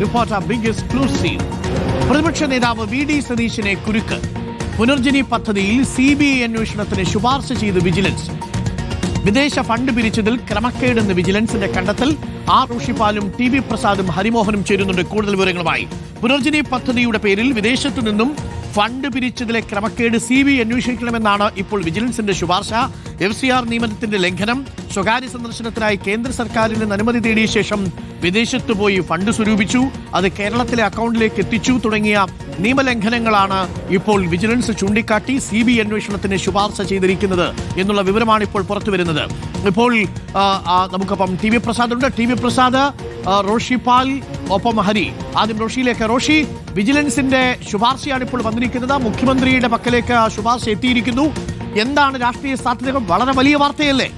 Reporter big exclusive. പ്രതിപക്ഷ നേതാവ് VD. സതീശനെ കുരുക്ക്. പുനർജനി പദ്ധതിയിൽ CBI അന്വേഷണത്തിന് ശുപാർശ ചെയ്ത് വിജിലൻസ്. വിദേശ ഫണ്ട് പിരിച്ചതിൽ ക്രമക്കേടെന്ന് വിജിലൻസിന്റെ കണ്ടെത്തൽ. റോഷിപാലും ടി വി പ്രസാദും ഹരിമോഹനും ചേരുന്നുണ്ട് കൂടുതൽ വിവരങ്ങളുമായി. പുനർജനി പദ്ധതിയുടെ പേരിൽ വിദേശത്തു നിന്നും ഫണ്ട് പിരിച്ചതിലെ ക്രമക്കേട് CBI അന്വേഷിക്കണമെന്നാണ് ഇപ്പോൾ വിജിലൻസിന്റെ ശുപാർശ. FCR നിയമനത്തിന്റെ ലംഘനം, സ്വകാര്യ സന്ദർശനത്തിനായി കേന്ദ്ര സർക്കാരിൽ നിന്ന് അനുമതി തേടിയ ശേഷം വിദേശത്ത് പോയി ഫണ്ട് സ്വരൂപിച്ചു, അത് കേരളത്തിലെ അക്കൗണ്ടിലേക്ക് എത്തിച്ചു തുടങ്ങിയ നിയമലംഘനങ്ങളാണ് ഇപ്പോൾ വിജിലൻസ് ചൂണ്ടിക്കാട്ടി CBI അന്വേഷണത്തിന് ശുപാർശ ചെയ്തിരിക്കുന്നത് എന്നുള്ള വിവരമാണ് ഇപ്പോൾ പുറത്തുവരുന്നത്. ഇപ്പോൾ നമുക്കൊപ്പം ടി വി പ്രസാദ് ഉണ്ട്. ടി വി പ്രസാദ്, റോഷിപാൽ, ഒപ്പം ഹരി. ആദ്യം റോഷിയിലേക്ക്. റോഷി, വിജിലൻസിന്റെ ശുപാർശയാണ് ഇപ്പോൾ വന്നിരിക്കുന്നത്. മുഖ്യമന്ത്രിയുടെ പക്കലേക്ക് ശുപാർശ എത്തിയിരിക്കുന്നു. എന്താണ് രാഷ്ട്രീയ സാധ്യതകൾ? വളരെ വലിയ വാർത്തയല്ലേ?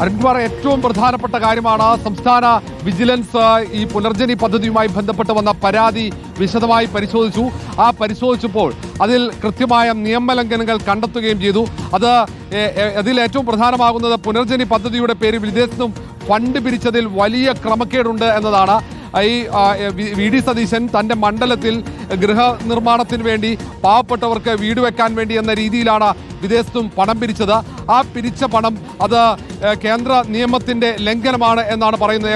അരുൺകുമാർ, ഏറ്റവും പ്രധാനപ്പെട്ട കാര്യമാണ് സംസ്ഥാന വിജിലൻസ് ഈ പുനർജനി പദ്ധതിയുമായി ബന്ധപ്പെട്ട് വന്ന പരാതി വിശദമായി പരിശോധിച്ചു. പരിശോധിച്ചപ്പോൾ അതിൽ കൃത്യമായ നിയമലംഘനങ്ങൾ കണ്ടെത്തുകയും ചെയ്തു. അതിൽ ഏറ്റവും പ്രധാനമാകുന്നത് പുനർജനി പദ്ധതിയുടെ പേരിൽ വിദേശത്തും ഫണ്ട് പിരിച്ചതിൽ വലിയ ക്രമക്കേടുണ്ട് എന്നതാണ്. വി.ഡി. സതീശൻ തൻ്റെ മണ്ഡലത്തിൽ ഗൃഹനിർമ്മാണത്തിന് വേണ്ടി പാവപ്പെട്ടവർക്ക് വീട് വെക്കാൻ വേണ്ടി എന്ന രീതിയിലാണ് വിദേശത്തും പണം പിരിച്ചത്. പിരിച്ച പണം അത് കേന്ദ്ര നിയമത്തിൻ്റെ ലംഘനമാണ് എന്നാണ് പറയുന്നത്.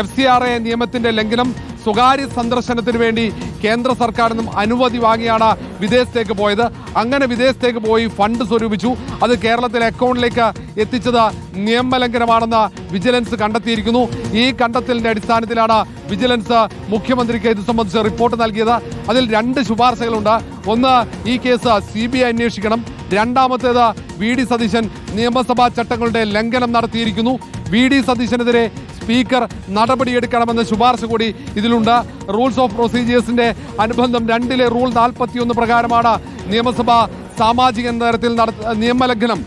FCRA നിയമത്തിൻ്റെ ലംഘനം. സ്വകാര്യ സന്ദർശനത്തിന് വേണ്ടി കേന്ദ്ര സർക്കാരിൽ നിന്നും അനുമതി വാങ്ങിയാണ് വിദേശത്തേക്ക് പോയത്. അങ്ങനെ വിദേശത്തേക്ക് പോയി ഫണ്ട് സ്വരൂപിച്ചു, അത് കേരളത്തിലെ അക്കൗണ്ടിലേക്ക് എത്തിച്ചത് നിയമലംഘനമാണെന്ന് വിജിലൻസ് കണ്ടെത്തിയിരിക്കുന്നു. ഈ കണ്ടെത്തലിന്റെ അടിസ്ഥാനത്തിലാണ് വിജിലൻസ് മുഖ്യമന്ത്രിക്ക് ഇത് സംബന്ധിച്ച് റിപ്പോർട്ട് നൽകിയത്. അതിൽ 2 ശുപാർശകളുണ്ട്. ഒന്ന്, ഈ കേസ് CBI അന്വേഷിക്കണം. രണ്ടാമത്തേത്, വി.ഡി. സതീശൻ നിയമസഭാ ചട്ടങ്ങളുടെ ലംഘനം നടത്തിയിരിക്കുന്നു. വി.ഡി. സതീശനെതിരെ സ്പീക്കർ നടപടിയെടുക്കണമെന്ന ശുപാർശ കൂടി ഇതിലുണ്ട്. റൂൾസ് ഓഫ് പ്രൊസീജിയേഴ്സിന്റെ അനുബന്ധം 2 റൂൾ 41 പ്രകാരമാണ് നിയമസഭ സാമാജിക തരത്തിൽ നിയമലംഘനം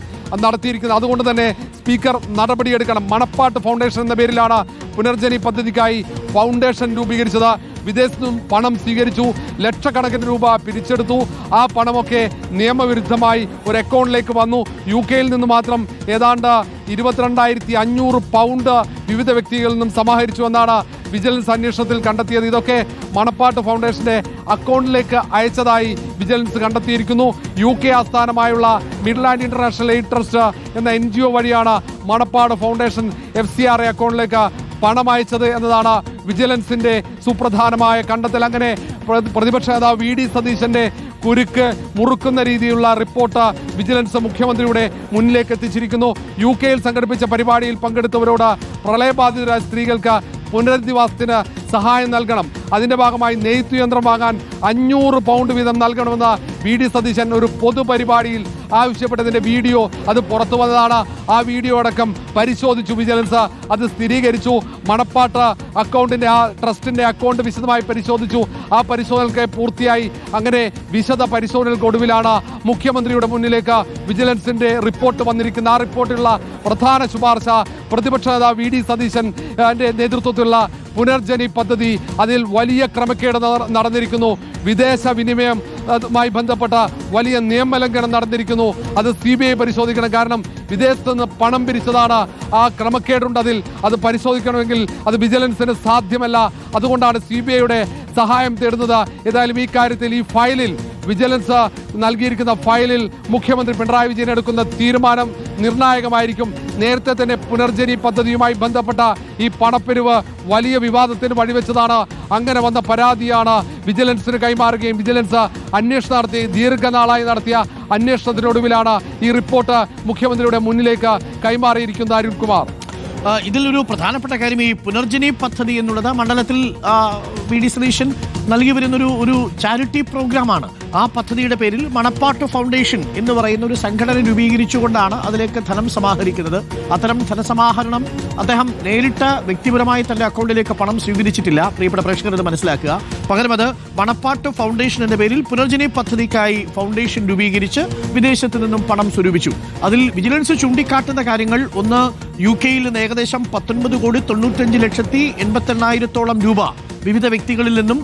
നടത്തിയിരിക്കുന്നത്. അതുകൊണ്ട് തന്നെ സ്പീക്കർ നടപടിയെടുക്കണം. മണപ്പാട്ട് ഫൗണ്ടേഷൻ എന്ന പേരിലാണ് പുനർജനി പദ്ധതിക്കായി ഫൗണ്ടേഷൻ രൂപീകരിച്ചത്. വിദേശത്തു നിന്നും പണം സ്വീകരിച്ചു, ലക്ഷക്കണക്കിന് രൂപ പിരിച്ചെടുത്തു. പണമൊക്കെ നിയമവിരുദ്ധമായി ഒരു അക്കൗണ്ടിലേക്ക് വന്നു. UK നിന്ന് മാത്രം ഏതാണ്ട് 22,500 പൗണ്ട് വിവിധ വ്യക്തികളിൽ നിന്നും സമാഹരിച്ചു എന്നാണ് വിജിലൻസ് അന്വേഷണത്തിൽ കണ്ടെത്തിയത്. ഇതൊക്കെ മണപ്പാട്ട് ഫൗണ്ടേഷന്റെ അക്കൗണ്ടിലേക്ക് അയച്ചതായി വിജിലൻസ് കണ്ടെത്തിയിരിക്കുന്നു. UK ആസ്ഥാനമായുള്ള മിഡ്ലാൻഡ് ഇന്റർനാഷണൽ എയ്ഡ് ട്രസ്റ്റ് എന്ന NGO വഴിയാണ് മണപ്പാട് ഫൗണ്ടേഷൻ FCRA അക്കൗണ്ടിലേക്ക് പണം അയച്ചത് എന്നതാണ് വിജിലൻസിന്റെ സുപ്രധാനമായ കണ്ടെത്തൽ. അങ്ങനെ പ്രതിപക്ഷ നേതാവ് വി.ഡി. സതീശന്റെ കുരുക്ക് മുറുക്കുന്ന രീതിയിലുള്ള റിപ്പോർട്ട് വിജിലൻസ് മുഖ്യമന്ത്രിയുടെ മുന്നിലേക്ക് എത്തിച്ചിരിക്കുന്നു. UK സംഘടിപ്പിച്ച പരിപാടിയിൽ പങ്കെടുത്തവരോട് പ്രളയബാധിതരായ സ്ത്രീകൾക്ക് പുനരധിവാസത്തിന് സഹായം നൽകണം, അതിന്റെ ഭാഗമായി നെയ്ത്തു യന്ത്രം വാങ്ങാൻ 500 പൗണ്ട് വീതം നൽകണമെന്ന് വി.ഡി. സതീശൻ ഒരു പൊതുപരിപാടിയിൽ ആവശ്യപ്പെട്ടതിന്റെ വീഡിയോ അത് പുറത്തു വന്നതാണ്. വീഡിയോ അടക്കം പരിശോധിച്ചു വിജിലൻസ്, അത് സ്ഥിരീകരിച്ചു. മണപ്പാട്ട് അക്കൗണ്ടിന്റെ ട്രസ്റ്റിന്റെ അക്കൗണ്ട് വിശദമായി പരിശോധിച്ചു. പരിശോധനകൾക്ക് പൂർത്തിയായി. അങ്ങനെ വിശദ പരിശോധനകൾക്കൊടുവിലാണ് മുഖ്യമന്ത്രിയുടെ മുന്നിലേക്ക് വിജിലൻസിന്റെ റിപ്പോർട്ട് വന്നിരിക്കുന്ന. റിപ്പോർട്ടിലുള്ള പ്രധാന ശുപാർശ പ്രതിപക്ഷ നേതാവ് വി.ഡി. സതീശന്റെ നേതൃത്വത്തിലുള്ള പുനർജനി പദ്ധതി, അതിൽ വലിയ ക്രമക്കേട് നടന്നിരിക്കുന്നു. വിദേശ വിനിമയവുമായി ബന്ധപ്പെട്ട വലിയ നിയമലംഘനം നടന്നിരിക്കുന്നു. അത് CBI പരിശോധിക്കണം. കാരണം വിദേശത്ത് നിന്ന് പണം പിരിച്ചതാണ്. ക്രമക്കേടുണ്ട് അതിൽ. അത് പരിശോധിക്കണമെങ്കിൽ അത് വിജിലൻസിന് സാധ്യമല്ല. അതുകൊണ്ടാണ് CBIയുടെ സഹായം തേടുന്നത്. ഏതായാലും ഈ കാര്യത്തിൽ ഈ ഫയലിൽ വിജിലൻസ് നൽകിയിരിക്കുന്ന ഫയലിൽ മുഖ്യമന്ത്രി പിണറായി വിജയൻ എടുക്കുന്ന തീരുമാനം നിർണായകമായിരിക്കും. നേരത്തെ തന്നെ പുനർജനി പദ്ധതിയുമായി ബന്ധപ്പെട്ട ഈ പണപ്പിരിവ് വലിയ വിവാദത്തിന് വഴിവെച്ചതാണ്. അങ്ങനെ വന്ന പരാതിയാണ് വിജിലൻസിന് കൈമാറുകയും വിജിലൻസ് അന്വേഷണം നടത്തി ദീർഘനാളായി നടത്തിയ അന്വേഷണത്തിനൊടുവിലാണ് ഈ റിപ്പോർട്ട് മുഖ്യമന്ത്രിയുടെ മുന്നിലേക്ക് കൈമാറിയിരിക്കുന്നത്. അരുൺകുമാർ, ഇതിലൊരു പ്രധാനപ്പെട്ട കാര്യം ഈ പുനർജനി പദ്ധതി എന്നുള്ളത് മണ്ഡലത്തിൽ വി.ഡി. സതീശൻ നൽകി വരുന്നൊരു ചാരിറ്റി പ്രോഗ്രാമാണ്. പദ്ധതിയുടെ പേരിൽ മണപ്പാട്ട് ഫൗണ്ടേഷൻ എന്ന് പറയുന്ന ഒരു സംഘടന രൂപീകരിച്ചുകൊണ്ടാണ് അതിലേക്ക് ധനം സമാഹരിക്കുന്നത്. അത്തരം ധനസമാഹരണം അദ്ദേഹം നേരിട്ട് വ്യക്തിപരമായി തന്റെ അക്കൗണ്ടിലേക്ക് പണം സ്വീകരിച്ചിട്ടില്ല. പ്രിയപ്പെട്ട പ്രേക്ഷകർ ഇത് മനസ്സിലാക്കുക. പകരം അത് മണപ്പാട്ട് ഫൗണ്ടേഷൻ എന്ന പേരിൽ പുനർജനി പദ്ധതിക്കായി ഫൗണ്ടേഷൻ രൂപീകരിച്ച് വിദേശത്ത് നിന്നും പണം സ്വരൂപിച്ചു. അതിൽ വിജിലൻസ് ചൂണ്ടിക്കാട്ടുന്ന കാര്യങ്ങൾ, ഒന്ന്, UK നിന്ന് ഏകദേശം 19,95,88,000 രൂപ വിവിധ വ്യക്തികളിൽ നിന്നും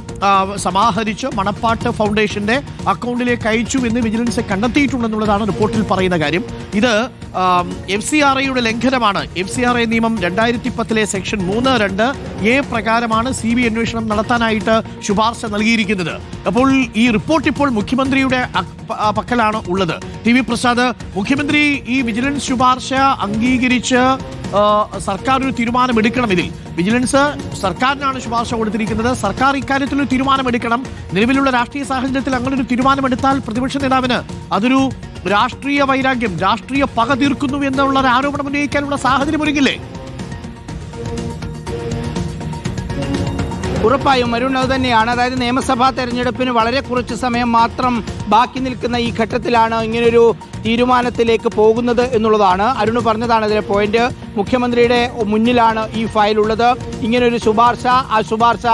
സമാഹരിച്ച് മണപ്പാട്ട് ഫൗണ്ടേഷന്റെ അക്കൗണ്ടിലേക്ക് അയച്ചു എന്ന് വിജിലൻസ് കണ്ടെത്തിയിട്ടുണ്ടെന്നുള്ളതാണ് റിപ്പോർട്ടിൽ പറയുന്ന കാര്യം. ഇത് FCRA ലംഘനമാണ്. FCRA നിയമം 2010 സെക്ഷൻ 3(2)A പ്രകാരമാണ് CBI അന്വേഷണം നടത്താനായിട്ട് ശുപാർശ നൽകിയിരിക്കുന്നത്. അപ്പോൾ ഈ റിപ്പോർട്ട് ഇപ്പോൾ മുഖ്യമന്ത്രിയുടെ പക്കലാണ് ഉള്ളത്. TV പ്രസാദ്, മുഖ്യമന്ത്രി ഈ വിജിലൻസ് ശുപാർശ അംഗീകരിച്ച് സർക്കാർ ഒരു തീരുമാനമെടുക്കണം. ഇതിൽ വിജിലൻസ് സർക്കാരിനാണ് ശുപാർശ കൊടുത്തിരിക്കുന്നത്. സർക്കാർ ഇക്കാര്യത്തിൽ ഒരു തീരുമാനമെടുക്കണം. നിലവിലുള്ള രാഷ്ട്രീയ സാഹചര്യത്തിൽ അങ്ങനെ ഒരു തീരുമാനമെടുത്താൽ പ്രതിപക്ഷ നേതാവിന് അതൊരു രാഷ്ട്രീയ വൈരാഗ്യം, രാഷ്ട്രീയ പക തീർക്കുന്നു എന്നുള്ള ഒരു ആരോപണം ഉന്നയിക്കാനുള്ള സാഹചര്യം ഒരുങ്ങില്ലേ? ഉറപ്പായും അരുൺ അത് തന്നെയാണ്. അതായത് നിയമസഭാ തെരഞ്ഞെടുപ്പിന് വളരെ കുറച്ച് സമയം മാത്രം ബാക്കി നിൽക്കുന്ന ഈ ഘട്ടത്തിലാണ് ഇങ്ങനൊരു തീരുമാനത്തിലേക്ക് പോകുന്നത് എന്നുള്ളതാണ്. അരുൺ പറഞ്ഞതാണ് അതിലെ പോയിന്റ്. മുഖ്യമന്ത്രിയുടെ മുന്നിലാണ് ഈ ഫയൽ ഉള്ളത്. ഇങ്ങനൊരു ശുപാർശ, ആ ശുപാർശ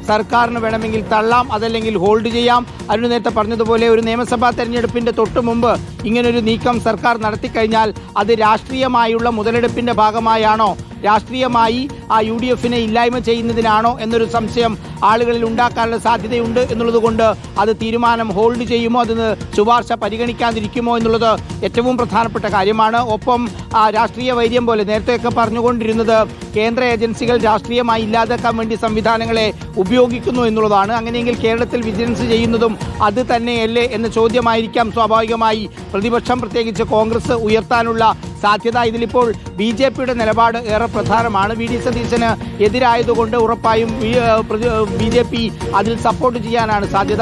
സർക്കാരിന് വേണമെങ്കിൽ തള്ളാം, അതല്ലെങ്കിൽ ഹോൾഡ് ചെയ്യാം. അരുൺ നേരത്തെ പറഞ്ഞതുപോലെ ഒരു നിയമസഭാ തെരഞ്ഞെടുപ്പിന്റെ തൊട്ടു മുമ്പ് ഇങ്ങനൊരു നീക്കം സർക്കാർ നടത്തിക്കഴിഞ്ഞാൽ അത് രാഷ്ട്രീയമായുള്ള മുതലെടുപ്പിന്റെ ഭാഗമായാണോ, രാഷ്ട്രീയമായി ആ UDF-നെ ഇല്ലായ്മ ചെയ്യുന്നതിനാണോ എന്നൊരു സംശയം ആളുകളിൽ ഉണ്ടാക്കാനുള്ള സാധ്യതയുണ്ട് എന്നുള്ളത് കൊണ്ട് അത് തീരുമാനം ഹോൾഡ് ചെയ്യുമോ, അതിന് ശുപാർശ പരിഗണിക്കാതിരിക്കുമോ എന്നുള്ളത് ഏറ്റവും പ്രധാനപ്പെട്ട കാര്യമാണ്. ഒപ്പം രാഷ്ട്രീയ വൈര്യം പോലെ നേരത്തെയൊക്കെ പറഞ്ഞുകൊണ്ടിരുന്നത് കേന്ദ്ര ഏജൻസികൾ രാഷ്ട്രീയമായി ഇല്ലാതാക്കാൻ വേണ്ടി സംവിധാനങ്ങളെ ഉപയോഗിക്കുന്നു എന്നുള്ളതാണ്. അങ്ങനെയെങ്കിൽ കേരളത്തിൽ വിജിലൻസ് ചെയ്യുന്നതും അത് തന്നെയല്ലേ എന്ന ചോദ്യമായിരിക്കാം സ്വാഭാവികമായി പ്രതിപക്ഷം, പ്രത്യേകിച്ച് കോൺഗ്രസ് ഉയർത്താനുള്ള സാധ്യത. ഇതിലിപ്പോൾ BJP-യുടെ നിലപാട് ഏറെ പ്രധാനമാണ്. VD സതീശന് എതിരായതുകൊണ്ട് ഉറപ്പായും BJP അതിൽ സപ്പോർട്ട് ചെയ്യാനാണ് സാധ്യത.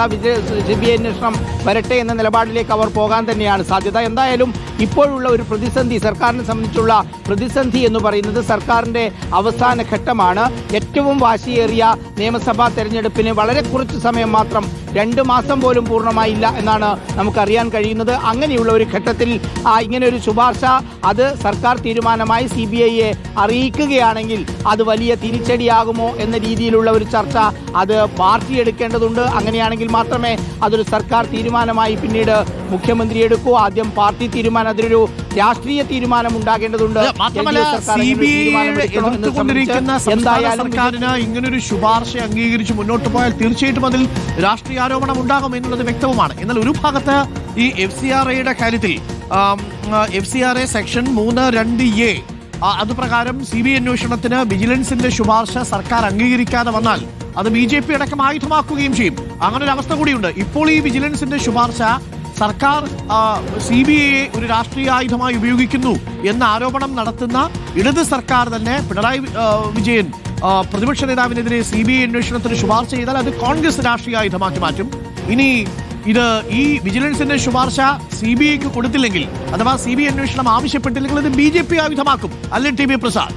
CBI അന്വേഷണം വരട്ടെ എന്ന നിലപാടിലേക്ക് അവർ പോകാൻ തന്നെയാണ് സാധ്യത. എന്തായാലും ഇപ്പോഴുള്ള ഒരു പ്രതിസന്ധി, സർക്കാരിനെ സംബന്ധിച്ചുള്ള പ്രതിസന്ധി എന്ന് പറയുന്നത് സർക്കാരിൻ്റെ അവസാന ഘട്ടമാണ്. ഏറ്റവും വാശിയേറിയ നിയമസഭാ തെരഞ്ഞെടുപ്പിന് വളരെ കുറച്ച് സമയം മാത്രം, 2 മാസം പോലും പൂർണ്ണമായില്ല എന്നാണ് നമുക്കറിയാൻ കഴിയുന്നത്. അങ്ങനെയുള്ള ഒരു ഘട്ടത്തിൽ ഇങ്ങനെ ഒരു ശുപാർശ അത് സർക്കാർ തീരുമാനമായി CBI-യെ അറിയിക്കുകയാണെങ്കിൽ അത് വലിയ തിരിച്ചടിയാകുമോ എന്ന രീതിയിലുള്ള ഒരു ചർച്ച അത് പാർട്ടി എടുക്കേണ്ടതുണ്ട്. അങ്ങനെയാണെങ്കിൽ മാത്രമേ അതൊരു സർക്കാർ തീരുമാനമായി പിന്നീട് മുഖ്യമന്ത്രി എടുക്കൂ. ആദ്യം പാർട്ടി തീരുമാനം, അതിലൊരു രാഷ്ട്രീയ തീരുമാനം ഉണ്ടാകേണ്ടതുണ്ട്. സർക്കാരിന് ഇങ്ങനൊരു ശുപാർശ അംഗീകരിച്ച് മുന്നോട്ട് പോയാൽ തീർച്ചയായിട്ടും അതിൽ രാഷ്ട്രീയ ആരോപണം ഉണ്ടാകും എന്നുള്ളത് വ്യക്തവുമാണ്. എന്നാൽ ഒരു ഭാഗത്ത് ഈ FCRA കാര്യത്തിൽ FCRA സെക്ഷൻ 3(2)A അതുപ്രകാരം CBI അന്വേഷണത്തിന് വിജിലൻസിന്റെ ശുപാർശ സർക്കാർ അംഗീകരിക്കാതെ വന്നാൽ അത് BJP അടക്കം ആയുധമാക്കുകയും ചെയ്യും. അങ്ങനെ ഒരു അവസ്ഥ കൂടിയുണ്ട്. ഇപ്പോൾ ഈ വിജിലൻസിന്റെ ശുപാർശ സർക്കാർ CBI-യെ ഒരു രാഷ്ട്രീയ ആയുധമായി ഉപയോഗിക്കുന്നു എന്ന ആരോപണം നടത്തുന്ന ഇടത് സർക്കാർ തന്നെ പിണറായി വിജയൻ പ്രതിപക്ഷ നേതാവിനെതിരെ CBI അന്വേഷണത്തിന് ശുപാർശ ചെയ്താൽ അത് കോൺഗ്രസ് രാഷ്ട്രീയ ആയുധമാക്കി മാറ്റും. ഇനി ഈ വിജിലൻസിന്റെ ശുപാർശ CBI-ക്ക് കൊടുത്തില്ലെങ്കിൽ, അഥവാ CBI അന്വേഷണം ആവശ്യപ്പെട്ടില്ലെങ്കിൽ അത് BJP ആയുധമാക്കും. അല്ലേ TV പ്രസാദ്?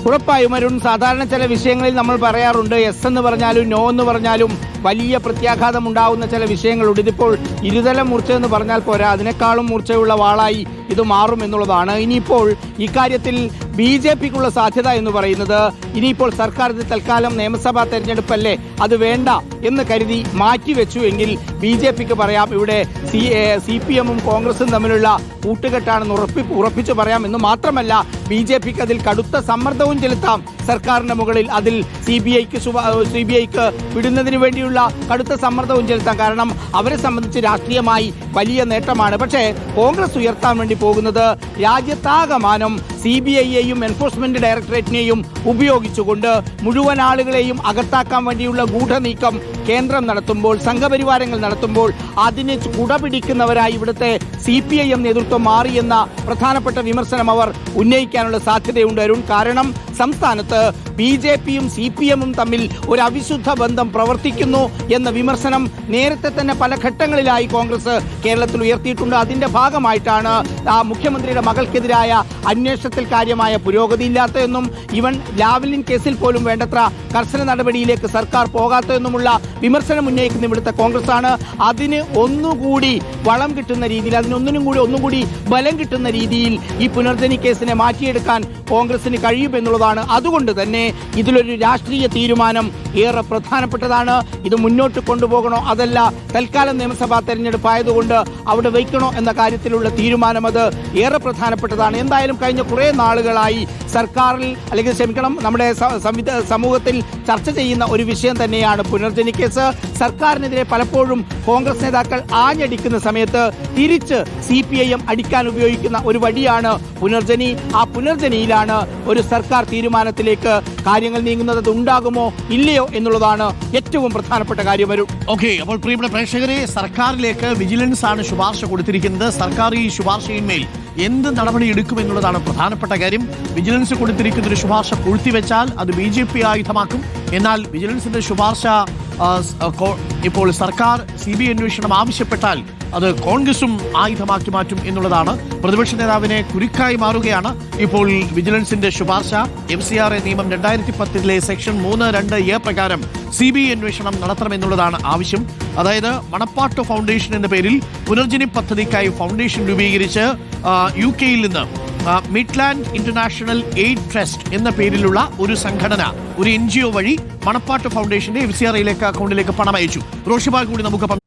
ഉറപ്പായും അരുൺ, സാധാരണ ചില വിഷയങ്ങളിൽ നമ്മൾ പറയാറുണ്ട് യെസ് എന്ന് പറഞ്ഞാലും നോ എന്ന് പറഞ്ഞാലും വലിയ പ്രത്യാഘാതം ഉണ്ടാവുന്ന ചില വിഷയങ്ങളുണ്ട്. ഇതിപ്പോൾ ഇരുതല മൂർച്ച എന്ന് പറഞ്ഞാൽ പോരാ, അതിനേക്കാളും മൂർച്ചയുള്ള വാളായി ഇത് മാറും എന്നുള്ളതാണ്. ഇനിയിപ്പോൾ ഇക്കാര്യത്തിൽ BJP-ക്കുള്ള സാധ്യത എന്ന് പറയുന്നത്, ഇനിയിപ്പോൾ സർക്കാർ ഇത് തൽക്കാലം നിയമസഭാ തെരഞ്ഞെടുപ്പല്ലേ, അത് വേണ്ട എന്ന് കരുതി മാറ്റിവെച്ചു എങ്കിൽ BJP-ക്ക് പറയാം ഇവിടെ CPM-ഉം കോൺഗ്രസും തമ്മിലുള്ള കൂട്ടുകെട്ടാണെന്ന് ഉറപ്പിച്ചു പറയാം. എന്ന് മാത്രമല്ല BJP-ക്ക് അതിൽ കടുത്ത സമ്മർദ്ദവും ചെലുത്താം സർക്കാരിന്റെ മുകളിൽ. അതിൽ CBI-ക്ക് വിടുന്നതിന് വേണ്ടിയുള്ള കടുത്ത സമ്മർദ്ദവും ചെലുത്താം. കാരണം അവരെ സംബന്ധിച്ച് രാഷ്ട്രീയമായി വലിയ നേട്ടമാണ്. പക്ഷേ കോൺഗ്രസ് ഉയർത്താൻ വേണ്ടി പോകുന്നത് രാജ്യത്താകമാനം CBI-യെയും എൻഫോഴ്സ്മെന്റ് ഡയറക്ടറേറ്റിനെയും ഉപയോഗിച്ചുകൊണ്ട് മുഴുവൻ ആളുകളെയും അകത്താക്കാൻ വേണ്ടിയുള്ള ഗൂഢനീക്കം കേന്ദ്രം നടത്തുമ്പോൾ, സംഘപരിവാരങ്ങൾ നടത്തുമ്പോൾ അതിന് കുടപിടിക്കുന്നവരായി ഇവിടുത്തെ CPIM നേതൃത്വം മാറിയെന്ന പ്രധാനപ്പെട്ട വിമർശനം അവർ ഉന്നയിക്കാനുള്ള സാധ്യതയുണ്ട് അരുൺ. കാരണം സംസ്ഥാനത്ത് BJP-യും CPM-ഉം തമ്മിൽ ഒരു അവിശുദ്ധ ബന്ധം പ്രവർത്തിക്കുന്നു എന്ന വിമർശനം നേരത്തെ തന്നെ പല ഘട്ടങ്ങളിലായി കോൺഗ്രസ് കേരളത്തിൽ ഉയർത്തിയിട്ടുണ്ട്. അതിന്റെ ഭാഗമായിട്ടാണ് മുഖ്യമന്ത്രിയുടെ മകൾക്കെതിരായ അന്വേഷണത്തിൽ കാര്യമായ പുരോഗതിയില്ലാത്തതെന്നും ഇവൻ ലാവ്ലിൻ കേസിൽ പോലും വേണ്ടത്ര കർശന നടപടിയിലേക്ക് സർക്കാർ പോകാത്തതെന്നുമുള്ള വിമർശനം ഉന്നയിക്കുന്ന ഇവിടുത്തെ കോൺഗ്രസ് ആണ്. അതിന് ഒന്നുകൂടി വളം കിട്ടുന്ന രീതിയിൽ, ഒന്നും കൂടി ബലം കിട്ടുന്ന രീതിയിൽ ഈ പുനർജനി കേസിനെ മാറ്റിയെടുക്കാൻ കോൺഗ്രസിന് കഴിയുമെന്നുള്ളതാണ്. അതുകൊണ്ട് തന്നെ ഇതിലൊരു രാഷ്ട്രീയ തീരുമാനം ഏറെ പ്രധാനപ്പെട്ടതാണ്. ഇത് മുന്നോട്ട് കൊണ്ടുപോകണോ അതല്ല തൽക്കാലം നിയമസഭാ തെരഞ്ഞെടുപ്പ് ആയതുകൊണ്ട് അവിടെ വയ്ക്കണോ എന്ന കാര്യത്തിലുള്ള തീരുമാനം അത് ഏറെ പ്രധാനപ്പെട്ടതാണ്. എന്തായാലും കഴിഞ്ഞ കുറേ നാളുകളായി സർക്കാരിൽ, അല്ലെങ്കിൽ ക്ഷമിക്കണം, നമ്മുടെ സമൂഹത്തിൽ ചർച്ച ചെയ്യുന്ന ഒരു വിഷയം തന്നെയാണ് പുനർജനി കേസ്. വിജിലൻസ് സർക്കാരിനെതിരെ പലപ്പോഴും കോൺഗ്രസ് നേതാക്കൾ ആഞ്ഞടിക്കുന്ന സമയത്ത് തിരിച്ച് CPIM അടിക്കാൻ ഉപയോഗിക്കുന്ന ഒരു വടിയാണ് പുനർജനി. ആ പുനർജനിയിലാണ് ഒരു സർക്കാർ തീരുമാനത്തിലേക്ക് കാര്യങ്ങൾ നീങ്ങുന്നത്. അത് ഉണ്ടാകുമോ ഇല്ലയോ എന്നുള്ളതാണ് ഏറ്റവും പ്രധാനപ്പെട്ട കാര്യം. വരും. ഓക്കെ, അപ്പോൾ പ്രിയപ്പെട്ട പ്രേക്ഷകരെ, സർക്കാരിലേക്ക് വിജിലൻസ് ആണ് ശുപാർശ കൊടുത്തിരിക്കുന്നത്. സർക്കാർ ഈ ശുപാർശയിന്മേൽ എന്ത് നടപടി എടുക്കുമെന്നുള്ളതാണ് പ്രധാനപ്പെട്ട കാര്യം. വിജിലൻസ് കൊടുത്തിരിക്കുന്ന ഒരു ശുപാർശ പൂഴ്ത്തിവെച്ചാൽ അത് BJP ആയുധമാക്കും. എന്നാൽ വിജിലൻസിന്റെ ശുപാർശ ഇപ്പോൾ സർക്കാർ CBI അന്വേഷണം ആവശ്യപ്പെട്ടാൽ അത് കോൺഗ്രസും ആയുധമാക്കി മാറ്റും എന്നുള്ളതാണ്. പ്രതിപക്ഷ നേതാവിനെ കുരുക്കായി മാറുകയാണ് ഇപ്പോൾ വിജിലൻസിന്റെ ശുപാർശ. MCRA നിയമം 2010 സെക്ഷൻ 3(2)A പ്രകാരം CBI അന്വേഷണം നടത്തണമെന്നുള്ളതാണ് ആവശ്യം. അതായത് മണപ്പാട്ട് ഫൗണ്ടേഷൻ എന്ന പേരിൽ പുനർജനി പദ്ധതിക്കായി ഫൗണ്ടേഷൻ രൂപീകരിച്ച് UK-യിൽ നിന്ന് മിഡ്ലാൻഡ് ഇന്റർനാഷണൽ എയ്ഡ് ട്രസ്റ്റ് എന്ന പേരിലുള്ള ഒരു സംഘടന, ഒരു NGO വഴി മണപ്പാട്ട് ഫൗണ്ടേഷന്റെ MCRA അക്കൗണ്ടിലേക്ക് പണം അയച്ചു. റോഷിബാഗ് കൂടി നമുക്ക്